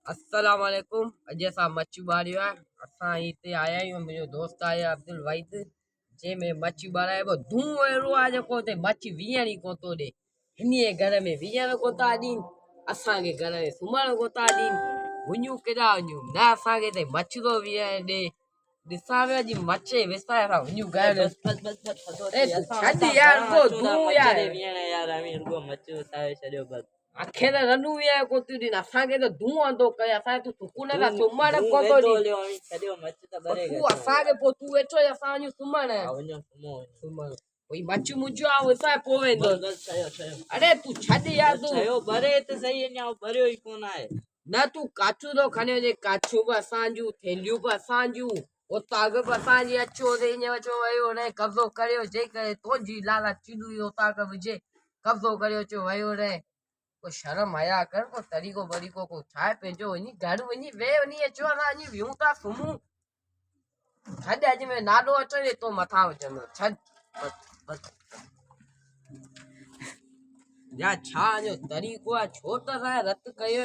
अस्सलाम वालेकुम। अॼु असां मच्छी ॿारियो आहे। असां हिते आया आहियूं, मुंहिंजो दोस्त आहे अब्दुल वहीद, जंहिंमें मच्छी ॿाराए पोइ धूं अहिड़ो आहे जेको हुते मच्छी वीहण ई कोन थो ॾे। हिन घर में वीहण कोन था ॾीनि, असांखे घर में सुम्हण कोन था ॾीनि। वञूं केॾा वञूं, न असांखे हिते मच्छी थो वीहण ॾे। ॾिसां पियो अॼु मच्छी विसाए असां वञूं घर। आखिर रनू विया कोती ॾीन असांखे त धूं आंदो करे असांखे तूं सुकून सां सुम्हण कोन थो ॾी। तूं असांखे पोइ तूं वेठो असां वञूं सुम्हण। कोई मच्छी मुच्छी आहे विसाए पोइ वेंदो। अरे तूं छॾ यार, तूं भरे त सही अञा भरियो ई कोन आहे। न तूं काचू थो खणी वञे, काचू बि असांजूं, थैलियूं बि असांजूं, ओताग बि असांजी। अचो ईअं अचो वियो रहे, कब्ज़ो करियो जंहिं करे तुंहिंजी लाला चिड़ू ओताग विझे, कब्ज़ो करे अचो वियो रहे। कोई शर्म आया कर, को तरीक़ो वरीक़ो को ठाहे पंहिंजो वञी घर वञी वे वञी अचो। असां वञी वियूं था सुम्हूं। छॾ अॼु में नालो अचो तो मथां विझंदो। छॾ या छा जो तरीक़ो आहे, छो त असां रत कयो।